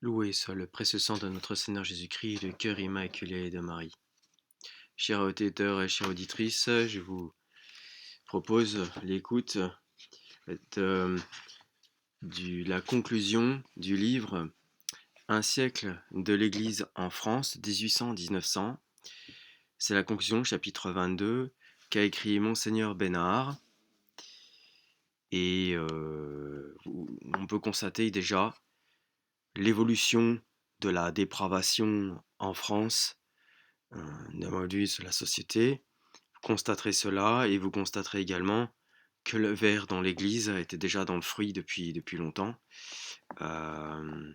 Loué soit le précieux sang de notre Seigneur Jésus-Christ et le cœur immaculé de Marie. Chers auditeurs et chères auditrices, je vous propose l'écoute de la conclusion du livre Un siècle de l'Église en France, 1800-1900. C'est la conclusion, chapitre 22, qu'a écrit Monseigneur Bénard. Et on peut constater déjà l'évolution de la dépravation en France d'un point de vue de la société. Vous constaterez cela et vous constaterez également que le ver dans l'Église était déjà dans le fruit depuis longtemps. Euh,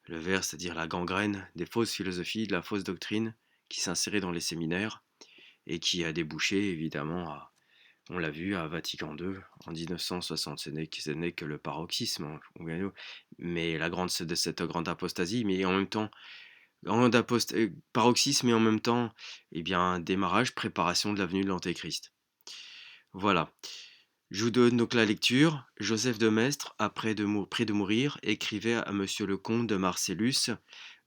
le ver, c'est-à-dire la gangrène des fausses philosophies, de la fausse doctrine qui s'insérait dans les séminaires et qui a débouché évidemment on l'a vu à Vatican II en 1960. Ce n'est que le paroxysme, hein, mais de cette grande apostasie, mais en même temps paroxysme et en même temps, eh bien, démarrage, préparation de la venue de l'Antéchrist. Voilà. Je vous donne donc la lecture. Joseph de Maistre, près de mourir, écrivait à Monsieur le comte de Marcellus: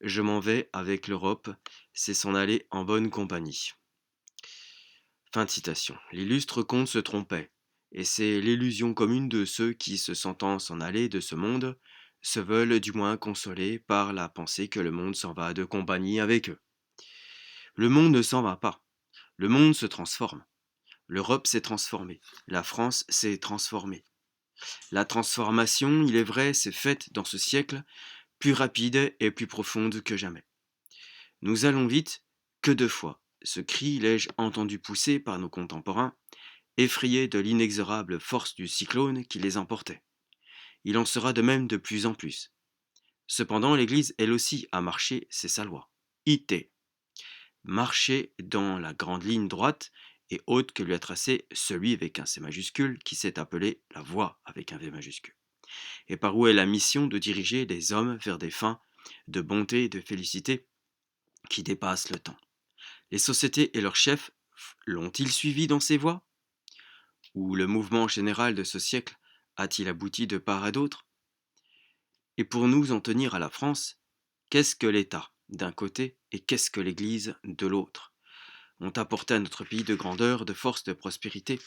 Je m'en vais avec l'Europe, c'est s'en aller en bonne compagnie. Fin de citation. L'illustre comte se trompait, et c'est l'illusion commune de ceux qui, se sentant s'en aller de ce monde, se veulent du moins consolés par la pensée que le monde s'en va de compagnie avec eux. Le monde ne s'en va pas, le monde se transforme. L'Europe s'est transformée, la France s'est transformée. La transformation, il est vrai, s'est faite dans ce siècle plus rapide et plus profonde que jamais. Nous allons vite, que deux fois. Ce cri l'ai-je entendu pousser par nos contemporains, effrayés de l'inexorable force du cyclone qui les emportait. Il en sera de même de plus en plus. Cependant, l'Église, elle aussi, a marché, c'est sa loi. Ite. Marcher dans la grande ligne droite et haute que lui a tracée celui avec un C majuscule qui s'est appelé la voie avec un V majuscule, et par où est la mission de diriger les hommes vers des fins de bonté et de félicité qui dépassent le temps. Les sociétés et leurs chefs l'ont-ils suivi dans ces voies? Ou le mouvement général de ce siècle a-t-il abouti de part et d'autre? Et pour nous en tenir à la France, qu'est-ce que l'État d'un côté et qu'est-ce que l'Église de l'autre ont apporté à notre pays de grandeur, de force, de prospérité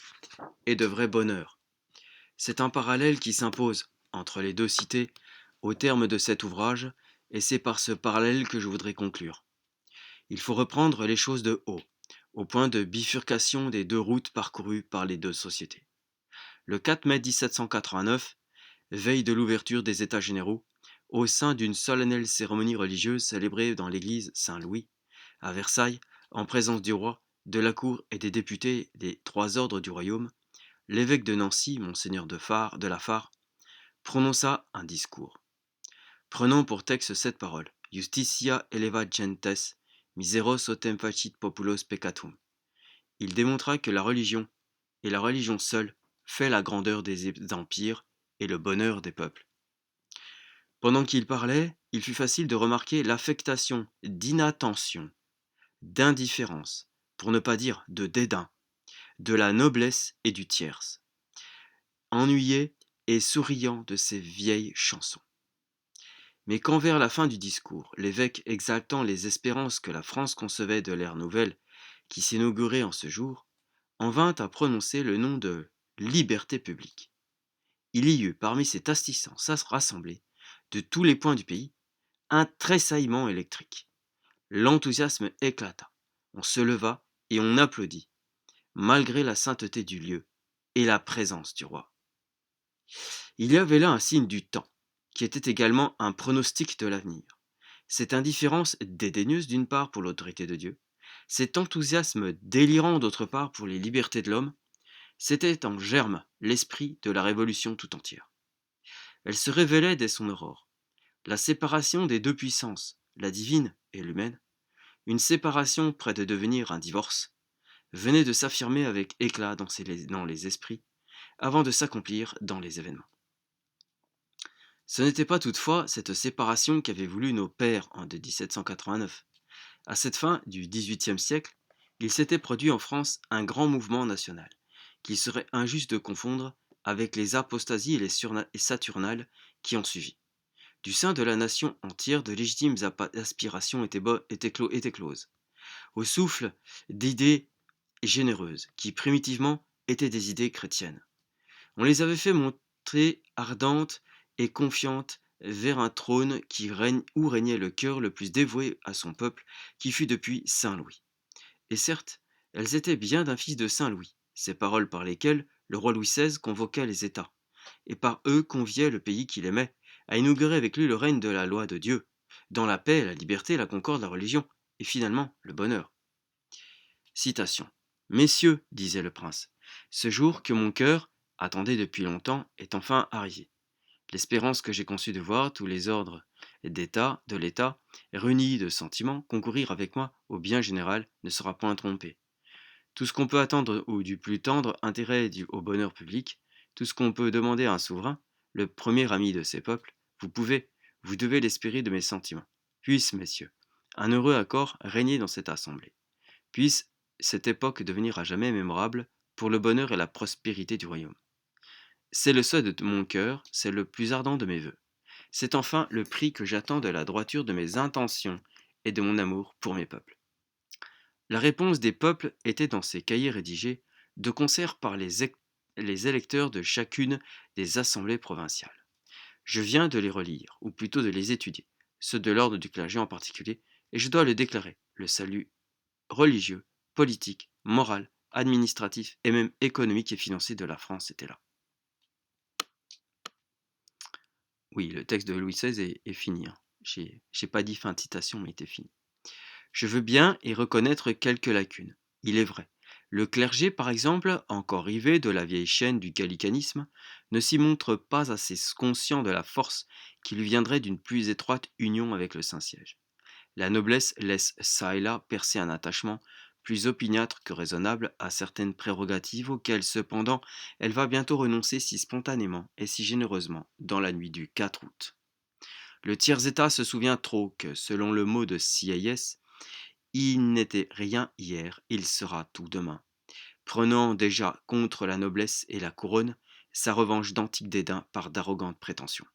et de vrai bonheur? C'est un parallèle qui s'impose entre les deux cités au terme de cet ouvrage, et c'est par ce parallèle que je voudrais conclure. Il faut reprendre les choses de haut, au point de bifurcation des deux routes parcourues par les deux sociétés. Le 4 mai 1789, veille de l'ouverture des États généraux, au sein d'une solennelle cérémonie religieuse célébrée dans l'église Saint-Louis, à Versailles, en présence du roi, de la cour et des députés des trois ordres du royaume, l'évêque de Nancy, monseigneur de la Fare, prononça un discours, prenant pour texte cette parole: Justitia elevat gentes, miseros autem facit populos peccatum. Il démontra que la religion, et la religion seule, fait la grandeur des empires et le bonheur des peuples. Pendant qu'il parlait, il fut facile de remarquer l'affectation d'inattention, d'indifférence, pour ne pas dire de dédain, de la noblesse et du tierce, ennuyé et souriant de ces vieilles chansons. Mais quand vers la fin du discours, l'évêque, exaltant les espérances que la France concevait de l'ère nouvelle qui s'inaugurait en ce jour, en vint à prononcer le nom de liberté publique, il y eut parmi ces assistants rassemblés de tous les points du pays un tressaillement électrique. L'enthousiasme éclata. On se leva et on applaudit, malgré la sainteté du lieu et la présence du roi. Il y avait là un signe du temps, qui était également un pronostic de l'avenir. Cette indifférence dédaigneuse d'une part pour l'autorité de Dieu, cet enthousiasme délirant d'autre part pour les libertés de l'homme, c'était en germe l'esprit de la révolution tout entière. Elle se révélait dès son aurore. La séparation des deux puissances, la divine et l'humaine, une séparation près de devenir un divorce, venait de s'affirmer avec éclat dans les esprits, avant de s'accomplir dans les événements. Ce n'était pas toutefois cette séparation qu'avaient voulu nos pères en 1789. À cette fin du XVIIIe siècle, il s'était produit en France un grand mouvement national, qu'il serait injuste de confondre avec les apostasies et les saturnales qui ont suivi. Du sein de la nation entière, de légitimes aspirations étaient closes, au souffle d'idées généreuses, qui primitivement étaient des idées chrétiennes. On les avait fait monter ardentes et confiantes vers un trône où régnait le cœur le plus dévoué à son peuple, qui fut depuis Saint Louis. Et certes, elles étaient bien d'un fils de Saint Louis, ces paroles par lesquelles le roi Louis XVI convoquait les États, et par eux conviait le pays qu'il aimait à inaugurer avec lui le règne de la loi de Dieu, dans la paix, la liberté, la concorde, la religion, et finalement le bonheur. Citation. Messieurs, disait le prince, ce jour que mon cœur attendait depuis longtemps est enfin arrivé. L'espérance que j'ai conçue de voir tous les ordres de l'État, réunis de sentiments, concourir avec moi au bien général ne sera point trompée. Tout ce qu'on peut attendre du plus tendre intérêt au bonheur public, tout ce qu'on peut demander à un souverain, le premier ami de ses peuples, vous devez l'espérer de mes sentiments. Puisse, messieurs, un heureux accord régner dans cette assemblée. Puisse cette époque devenir à jamais mémorable pour le bonheur et la prospérité du royaume. C'est le souhait de mon cœur, c'est le plus ardent de mes vœux. C'est enfin le prix que j'attends de la droiture de mes intentions et de mon amour pour mes peuples. La réponse des peuples était dans ces cahiers rédigés de concert par les électeurs de chacune des assemblées provinciales. Je viens de les relire, ou plutôt de les étudier, ceux de l'ordre du clergé en particulier, et je dois le déclarer, le salut religieux, politique, moral, administratif et même économique et financier de la France était là. Oui, le texte de Louis XVI est fini. Hein. J'ai pas dit fin de citation, mais il était fini. Je veux bien y reconnaître quelques lacunes. Il est vrai. Le clergé, par exemple, encore rivé de la vieille chaîne du gallicanisme, ne s'y montre pas assez conscient de la force qui lui viendrait d'une plus étroite union avec le Saint-Siège. La noblesse laisse çà et là percer un attachement plus opiniâtre que raisonnable à certaines prérogatives auxquelles cependant elle va bientôt renoncer si spontanément et si généreusement dans la nuit du 4 août. Le tiers-état se souvient trop que, selon le mot de Sieyès, il n'était rien hier, il sera tout demain, prenant déjà contre la noblesse et la couronne sa revanche d'antique dédain par d'arrogantes prétentions.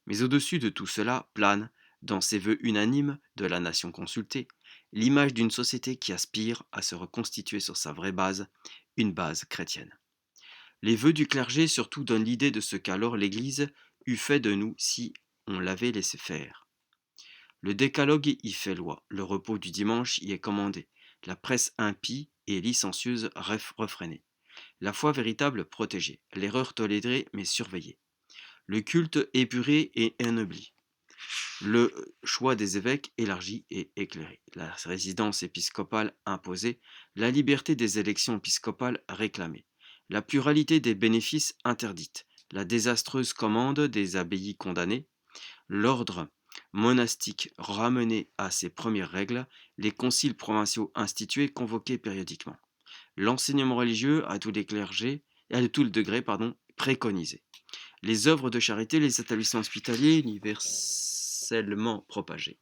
Mais au-dessus de tout cela plane, dans ses vœux unanimes de la nation consultée, l'image d'une société qui aspire à se reconstituer sur sa vraie base, une base chrétienne. Les vœux du clergé surtout donnent l'idée de ce qu'alors l'Église eût fait de nous si on l'avait laissé faire. Le décalogue y fait loi, le repos du dimanche y est commandé, la presse impie et licencieuse refrénée, la foi véritable protégée, l'erreur tolérée mais surveillée, le culte épuré et ennobli, le choix des évêques élargi et éclairé, la résidence épiscopale imposée, la liberté des élections épiscopales réclamée, la pluralité des bénéfices interdite, la désastreuse commande des abbayes condamnées, l'ordre monastique ramené à ses premières règles, les conciles provinciaux institués convoqués périodiquement, l'enseignement religieux à tous les clergés et à tout le degré préconisé, les œuvres de charité, les établissements hospitaliers universellement propagés.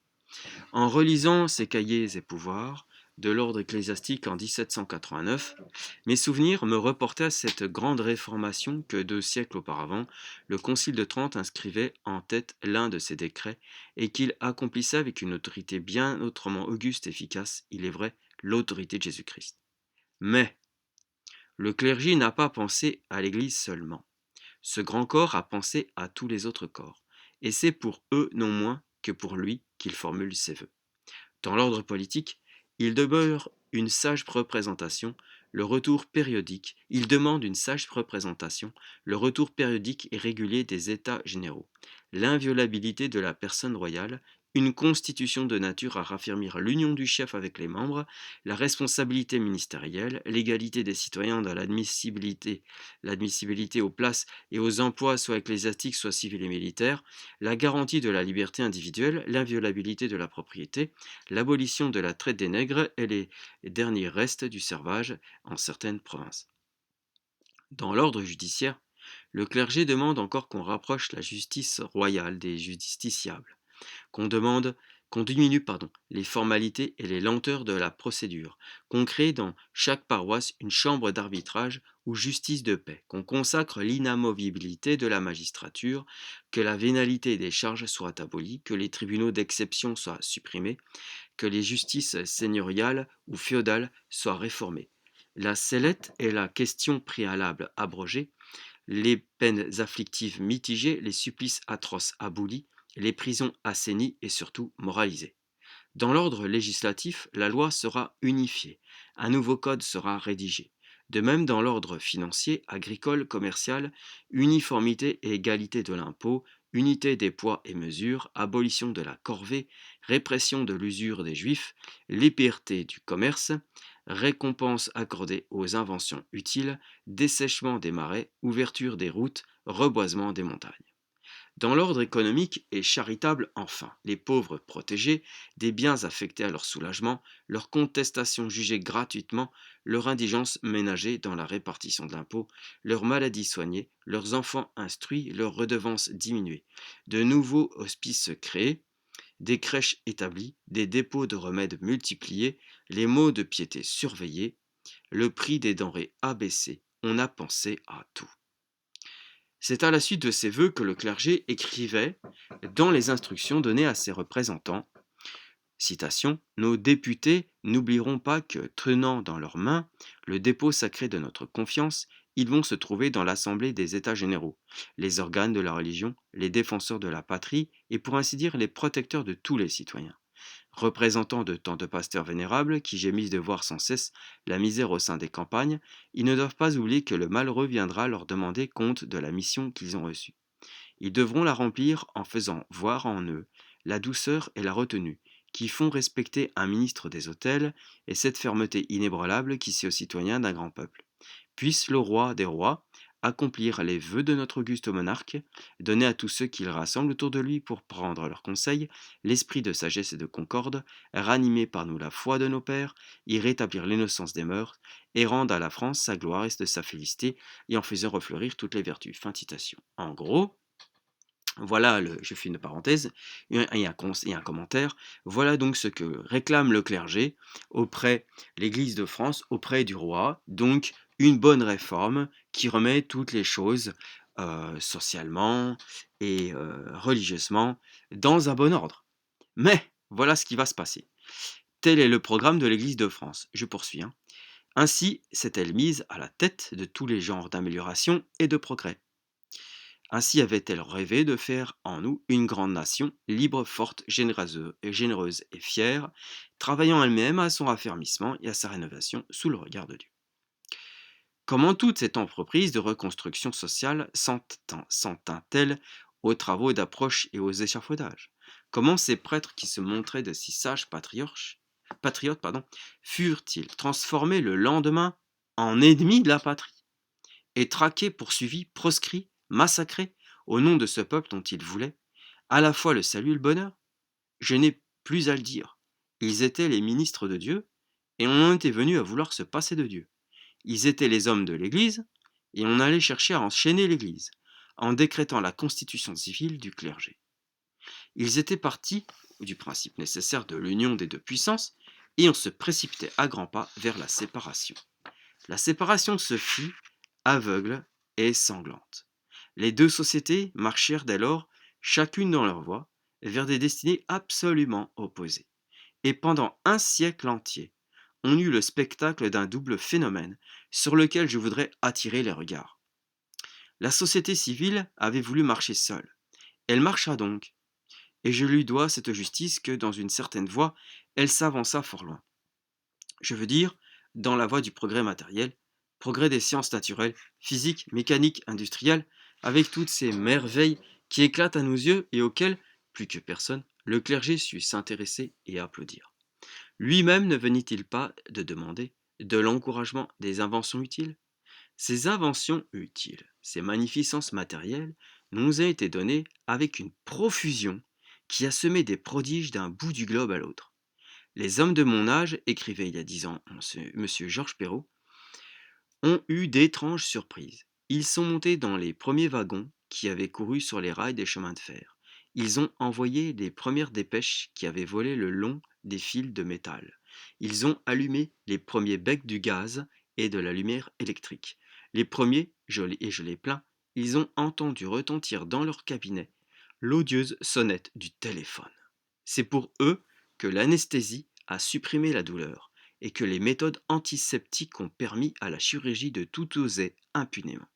En relisant ces cahiers et pouvoirs de l'ordre ecclésiastique en 1789, mes souvenirs me reportaient à cette grande réformation que 2 siècles auparavant, le Concile de Trente inscrivait en tête l'un de ses décrets et qu'il accomplissait avec une autorité bien autrement auguste et efficace, il est vrai, l'autorité de Jésus-Christ. Mais le clergé n'a pas pensé à l'Église seulement. Ce grand corps a pensé à tous les autres corps, et c'est pour eux non moins que pour lui qu'il formule ses vœux. Dans l'ordre politique, il demeure une sage représentation, le retour périodique, il demande une sage représentation, le retour périodique et régulier des États généraux, l'inviolabilité de la personne royale, une constitution de nature à raffermir l'union du chef avec les membres, la responsabilité ministérielle, l'égalité des citoyens dans l'admissibilité aux places et aux emplois soit ecclésiastiques, soit civils et militaires, la garantie de la liberté individuelle, l'inviolabilité de la propriété, l'abolition de la traite des nègres et les derniers restes du servage en certaines provinces. Dans l'ordre judiciaire, le clergé demande encore qu'on rapproche la justice royale des justiciables, qu'on demande qu'on diminue les formalités et les lenteurs de la procédure, qu'on crée dans chaque paroisse une chambre d'arbitrage ou justice de paix, qu'on consacre l'inamovibilité de la magistrature, que la vénalité des charges soit abolie, que les tribunaux d'exception soient supprimés, que les justices seigneuriales ou féodales soient réformées. La sellette est la question préalable abrogée, les peines afflictives mitigées, les supplices atroces abolis, les prisons assainies et surtout moralisées. Dans l'ordre législatif, la loi sera unifiée, un nouveau code sera rédigé. De même, dans l'ordre financier, agricole, commercial, uniformité et égalité de l'impôt, unité des poids et mesures, abolition de la corvée, répression de l'usure des juifs, liberté du commerce, récompense accordée aux inventions utiles, dessèchement des marais, ouverture des routes, reboisement des montagnes. Dans l'ordre économique et charitable, enfin, les pauvres protégés, des biens affectés à leur soulagement, leur contestation jugée gratuitement, leur indigence ménagée dans la répartition de l'impôt, leurs maladies soignées, leurs enfants instruits, leurs redevances diminuées, de nouveaux hospices créés, des crèches établies, des dépôts de remèdes multipliés, les maux de piété surveillés, le prix des denrées abaissé, on a pensé à tout. C'est à la suite de ces vœux que le clergé écrivait dans les instructions données à ses représentants, citation, nos députés n'oublieront pas que, tenant dans leurs mains le dépôt sacré de notre confiance, ils vont se trouver dans l'Assemblée des États généraux, les organes de la religion, les défenseurs de la patrie et pour ainsi dire les protecteurs de tous les citoyens. Représentants de tant de pasteurs vénérables qui gémissent de voir sans cesse la misère au sein des campagnes, ils ne doivent pas oublier que le malheureux viendra leur demander compte de la mission qu'ils ont reçue. Ils devront la remplir en faisant voir en eux la douceur et la retenue qui font respecter un ministre des autels et cette fermeté inébranlable qui sied aux citoyens d'un grand peuple. Puisse le roi des rois accomplir les vœux de notre auguste monarque, donner à tous ceux qu'il rassemble autour de lui pour prendre leurs conseils l'esprit de sagesse et de concorde, ranimer par nous la foi de nos pères, y rétablir l'innocence des mœurs, et rendre à la France sa gloire et de sa félicité, et en faisant refleurir toutes les vertus. Fin de citation. En gros, voilà, je fais une parenthèse et un commentaire. Voilà donc ce que réclame le clergé auprès l'Église de France, auprès du roi. Donc une bonne réforme qui remet toutes les choses socialement et religieusement dans un bon ordre. Mais voilà ce qui va se passer. Tel est le programme de l'Église de France. Je poursuis. Ainsi s'est-elle mise à la tête de tous les genres d'amélioration et de progrès. Ainsi avait-elle rêvé de faire en nous une grande nation, libre, forte, généreuse et fière, travaillant elle-même à son raffermissement et à sa rénovation sous le regard de Dieu. Comment toute cette entreprise de reconstruction sociale s'entint-elle aux travaux d'approche et aux échafaudages? Comment ces prêtres qui se montraient de si sages patriotes furent-ils transformés le lendemain en ennemis de la patrie et traqués, poursuivis, proscrits, massacrés au nom de ce peuple dont ils voulaient à la fois le salut et le bonheur? Je n'ai plus à le dire. Ils étaient les ministres de Dieu et on en était venu à vouloir se passer de Dieu. Ils étaient les hommes de l'Église et on allait chercher à enchaîner l'Église en décrétant la constitution civile du clergé. Ils étaient partis du principe nécessaire de l'union des deux puissances et on se précipitait à grands pas vers la séparation. La séparation se fit aveugle et sanglante. Les deux sociétés marchèrent dès lors, chacune dans leur voie, vers des destinées absolument opposées. Et pendant un siècle entier, on eut le spectacle d'un double phénomène sur lequel je voudrais attirer les regards. La société civile avait voulu marcher seule. Elle marcha donc, et je lui dois cette justice que, dans une certaine voie, elle s'avança fort loin. Je veux dire, dans la voie du progrès matériel, progrès des sciences naturelles, physiques, mécaniques, industrielles, avec toutes ces merveilles qui éclatent à nos yeux et auxquelles, plus que personne, le clergé sut s'intéresser et applaudir. Lui-même ne venait-il pas de demander de l'encouragement des inventions utiles? Ces inventions utiles, ces magnificences matérielles, nous ont été données avec une profusion qui a semé des prodiges d'un bout du globe à l'autre. Les hommes de mon âge, écrivait il y a 10 ans monsieur Georges Perrault, ont eu d'étranges surprises. Ils sont montés dans les premiers wagons qui avaient couru sur les rails des chemins de fer. Ils ont envoyé les premières dépêches qui avaient volé le long des fils de métal. Ils ont allumé les premiers becs du gaz et de la lumière électrique. Les premiers, et je les plains, ils ont entendu retentir dans leur cabinet l'odieuse sonnette du téléphone. C'est pour eux que l'anesthésie a supprimé la douleur et que les méthodes antiseptiques ont permis à la chirurgie de tout oser impunément.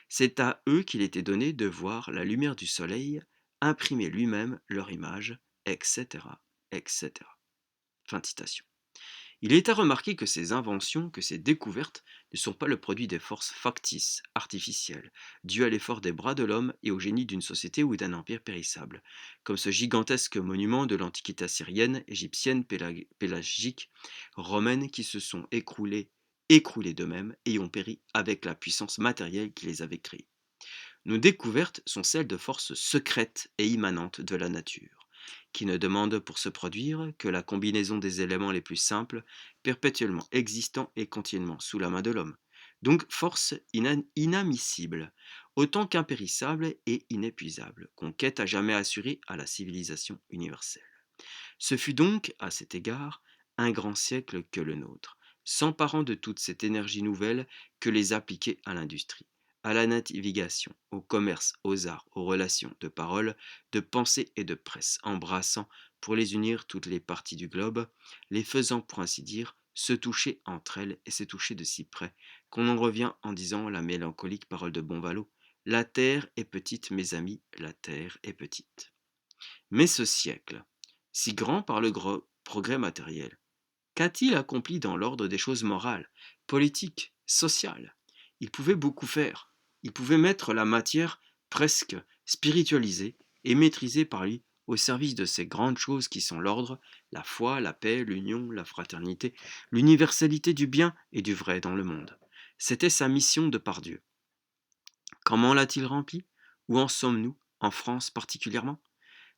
C'est à eux qu'il était donné de voir la lumière du soleil imprimer lui-même leur image, etc., etc. Fin de citation. Il est à remarquer que ces inventions, que ces découvertes ne sont pas le produit des forces factices, artificielles, dues à l'effort des bras de l'homme et au génie d'une société ou d'un empire périssable, comme ce gigantesque monument de l'Antiquité assyrienne, égyptienne, pélagique, romaine, qui se sont écroulés d'eux-mêmes et ont péri avec la puissance matérielle qui les avait créés. Nos découvertes sont celles de forces secrètes et immanentes de la nature, qui ne demandent pour se produire que la combinaison des éléments les plus simples, perpétuellement existants et continuellement sous la main de l'homme. Donc force inadmissible, autant qu'impérissable et inépuisable, qu'on quête à jamais assurer à la civilisation universelle. Ce fut donc, à cet égard, un grand siècle que le nôtre, s'emparant de toute cette énergie nouvelle que les appliquer à l'industrie, à la navigation, au commerce, aux arts, aux relations de parole, de pensée et de presse, embrassant, pour les unir toutes les parties du globe, les faisant, pour ainsi dire, se toucher entre elles et se toucher de si près, qu'on en revient en disant la mélancolique parole de Bonvalot: La terre est petite, mes amis, la terre est petite. Mais ce siècle, si grand par le progrès matériel, qu'a-t-il accompli dans l'ordre des choses morales, politiques, sociales? Il pouvait beaucoup faire. Il pouvait mettre la matière presque spiritualisée et maîtrisée par lui au service de ces grandes choses qui sont l'ordre, la foi, la paix, l'union, la fraternité, l'universalité du bien et du vrai dans le monde. C'était sa mission de par Dieu. Comment l'a-t-il remplie? Où en sommes-nous, en France particulièrement?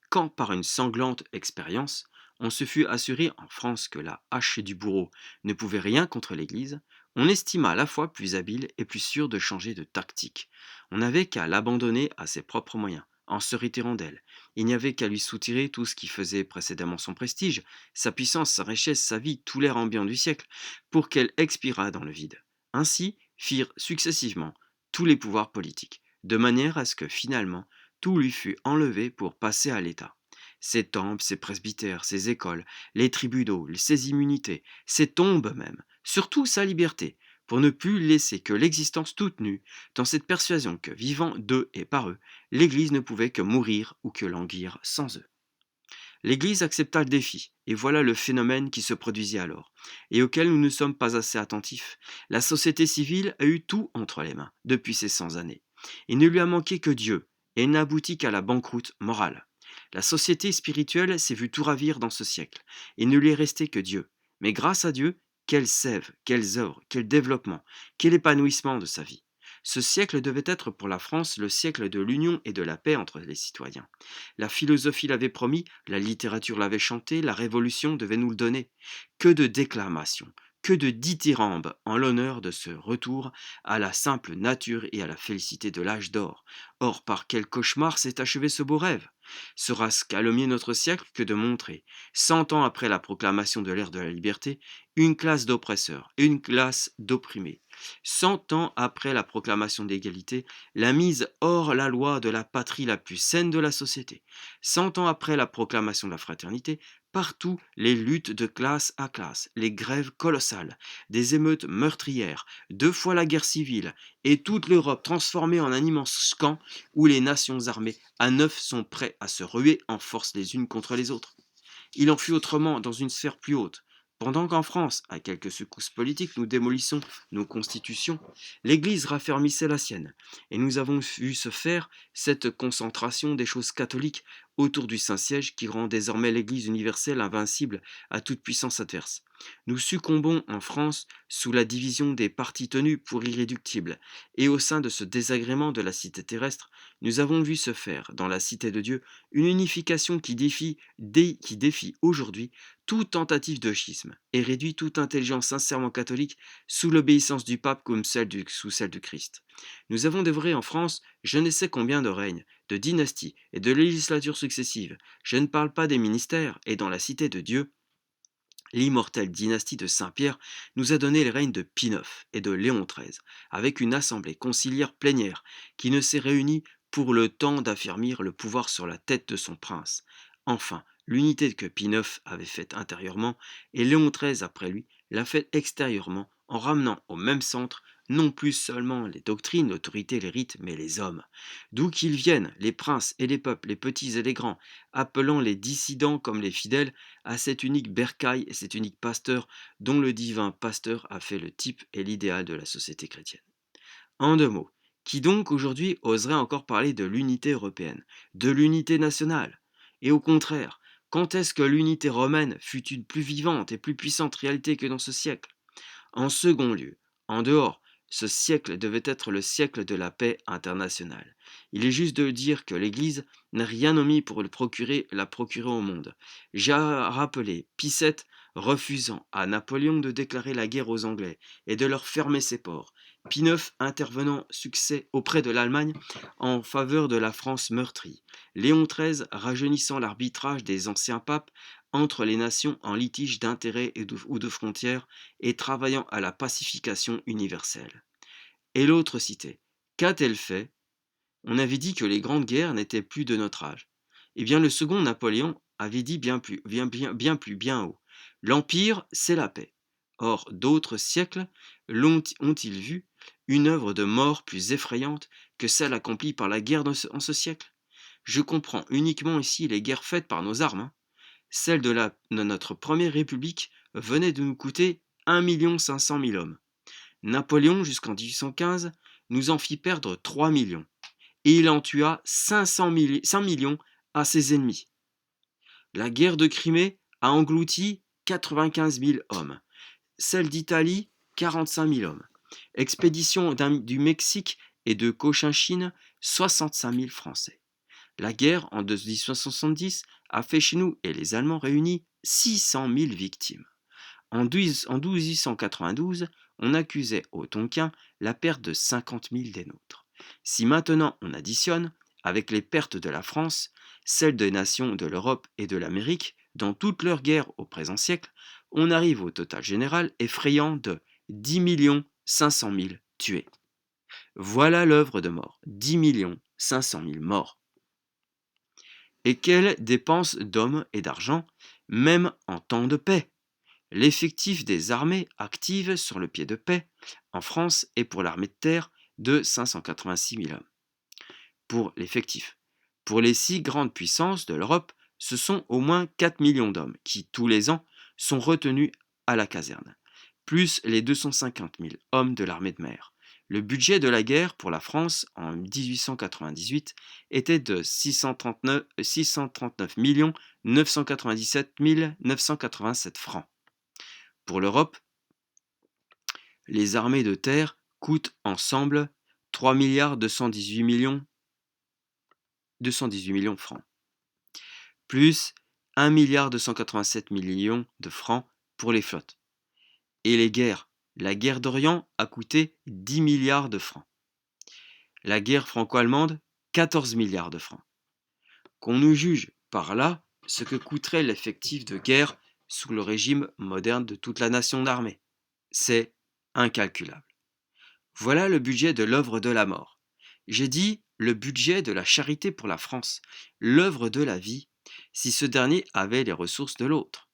Quand, par une sanglante expérience, on se fut assuré en France que la hache du bourreau ne pouvait rien contre l'Église, on estima à la fois plus habile et plus sûr de changer de tactique. On n'avait qu'à l'abandonner à ses propres moyens, en se retirant d'elle. Il n'y avait qu'à lui soutirer tout ce qui faisait précédemment son prestige, sa puissance, sa richesse, sa vie, tout l'air ambiant du siècle, pour qu'elle expirât dans le vide. Ainsi firent successivement tous les pouvoirs politiques, de manière à ce que finalement tout lui fut enlevé pour passer à l'État. Ses temples, ses presbytères, ses écoles, les tribunaux, ses immunités, ses tombes même, surtout sa liberté, pour ne plus laisser que l'existence toute nue, dans cette persuasion que, vivant d'eux et par eux, l'Église ne pouvait que mourir ou que languir sans eux. L'Église accepta le défi, et voilà le phénomène qui se produisit alors, et auquel nous ne sommes pas assez attentifs. La société civile a eu tout entre les mains depuis ces 100 années. Il ne lui a manqué que Dieu, et elle n'aboutit qu'à la banqueroute morale. La société spirituelle s'est vue tout ravir dans ce siècle, et il ne lui est resté que Dieu. Mais grâce à Dieu, quelle sève, quelles œuvres, quel développement, quel épanouissement de sa vie. Ce siècle devait être pour la France le siècle de l'union et de la paix entre les citoyens. La philosophie l'avait promis, la littérature l'avait chanté, la Révolution devait nous le donner. Que de déclamations, que de dithyrambes en l'honneur de ce retour à la simple nature et à la félicité de l'âge d'or. Or, par quel cauchemar s'est achevé ce beau rêve? Sera-ce calomnier notre siècle que de montrer, 100 ans après la proclamation de l'ère de la liberté, une classe d'oppresseurs, une classe d'opprimés? 100 ans après la proclamation d'égalité, la mise hors la loi de la patrie la plus saine de la société. 100 ans après la proclamation de la fraternité, partout les luttes de classe à classe, les grèves colossales, des émeutes meurtrières, 2 fois la guerre civile, et toute l'Europe transformée en un immense camp où les nations armées à neuf sont prêts à se ruer en force les unes contre les autres. Il en fut autrement dans une sphère plus haute. Pendant qu'en France, à quelques secousses politiques, nous démolissons nos constitutions, l'Église raffermissait la sienne, et nous avons vu se faire cette concentration des choses catholiques autour du Saint-Siège qui rend désormais l'Église universelle invincible à toute puissance adverse. Nous succombons en France sous la division des partis tenus pour irréductibles, et au sein de ce désagrément de la cité terrestre, nous avons vu se faire, dans la cité de Dieu, une unification qui défie aujourd'hui toute tentative de schisme et réduit toute intelligence sincèrement catholique sous l'obéissance du pape comme sous celle du Christ. Nous avons dévoré en France je ne sais combien de règnes, de dynasties et de législatures successives. Je ne parle pas des ministères, et dans la cité de Dieu, l'immortelle dynastie de Saint-Pierre nous a donné les règnes de Pie IX et de Léon XIII, avec une assemblée conciliaire plénière qui ne s'est réunie pour le temps d'affermir le pouvoir sur la tête de son prince. Enfin, l'unité que Pie IX avait faite intérieurement et Léon XIII après lui l'a faite extérieurement en ramenant au même centre non plus seulement les doctrines, l'autorité, les rites, mais les hommes. D'où qu'ils viennent, les princes et les peuples, les petits et les grands, appelant les dissidents comme les fidèles, à cet unique bercail et cet unique pasteur dont le divin pasteur a fait le type et l'idéal de la société chrétienne. En deux mots, qui donc aujourd'hui oserait encore parler de l'unité européenne, de l'unité nationale? Et au contraire, quand est-ce que l'unité romaine fut une plus vivante et plus puissante réalité que dans ce siècle? En second lieu, en dehors, ce siècle devait être le siècle de la paix internationale. Il est juste de dire que l'Église n'a rien omis pour la procurer au monde. J'ai rappelé Pie VII refusant à Napoléon de déclarer la guerre aux Anglais et de leur fermer ses ports. Pie IX intervenant succès auprès de l'Allemagne en faveur de la France meurtrie. Léon XIII rajeunissant l'arbitrage des anciens papes entre les nations en litige d'intérêts ou de frontières et travaillant à la pacification universelle. Et l'autre cité, qu'a-t-elle fait? On avait dit que les grandes guerres n'étaient plus de notre âge. Eh bien, le second Napoléon avait dit bien haut. L'Empire, c'est la paix. Or, d'autres siècles ont-ils vu une œuvre de mort plus effrayante que celle accomplie par la guerre en ce siècle? Je comprends uniquement ici les guerres faites par nos armes. Celle de notre première république venait de nous coûter 1,5 million hommes. Napoléon, jusqu'en 1815, nous en fit perdre 3 millions, et il en tua 5 millions à ses ennemis. La guerre de Crimée a englouti 95 000 hommes, celle d'Italie 45 000 hommes, expédition du Mexique et de Cochinchine 65 000 Français. La guerre en 1870 a fait chez nous et les Allemands réunis 600 000 victimes. En 1892, on accusait au Tonkin la perte de 50 000 des nôtres. Si maintenant on additionne, avec les pertes de la France, celles des nations de l'Europe et de l'Amérique, dans toutes leurs guerres au présent siècle, on arrive au total général effrayant de 10 500 000 tués. Voilà l'œuvre de mort, 10 500 000 morts. Et quelle dépense d'hommes et d'argent, même en temps de paix! L'effectif des armées actives sur le pied de paix en France est pour l'armée de terre de 586 000 hommes. Pour l'effectif. Pour les 6 grandes puissances de l'Europe, ce sont au moins 4 millions d'hommes qui, tous les ans, sont retenus à la caserne, plus les 250 000 hommes de l'armée de mer. Le budget de la guerre pour la France en 1898 était de 639 997 987 francs. Pour l'Europe, les armées de terre coûtent ensemble 3 218 millions francs, plus 1 287 millions de francs pour les flottes. Et les guerres, la guerre d'Orient a coûté 10 milliards de francs. La guerre franco-allemande, 14 milliards de francs. Qu'on nous juge par là ce que coûterait l'effectif de guerre sous le régime moderne de toute la nation d'armée. C'est incalculable. Voilà le budget de l'œuvre de la mort. J'ai dit le budget de la charité pour la France, l'œuvre de la vie, si ce dernier avait les ressources de l'autre.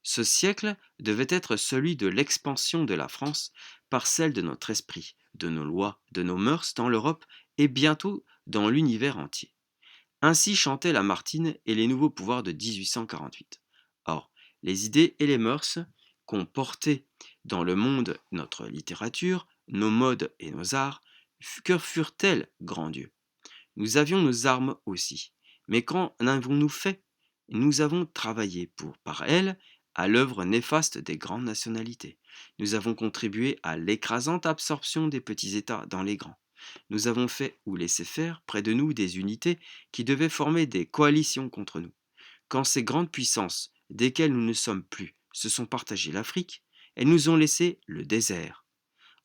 Ce siècle devait être celui de l'expansion de la France par celle de notre esprit, de nos lois, de nos mœurs dans l'Europe et bientôt dans l'univers entier. Ainsi chantait Lamartine et les nouveaux pouvoirs de 1848. Or, les idées et les mœurs qu'ont portées dans le monde notre littérature, nos modes et nos arts, que furent-elles, grand Dieu? Nous avions nos armes aussi, mais qu'en avons-nous fait? Nous avons travaillé par elles à l'œuvre néfaste des grandes nationalités. Nous avons contribué à l'écrasante absorption des petits États dans les grands. Nous avons fait ou laissé faire près de nous des unités qui devaient former des coalitions contre nous. Quand ces grandes puissances, desquelles nous ne sommes plus, se sont partagées l'Afrique, elles nous ont laissé le désert.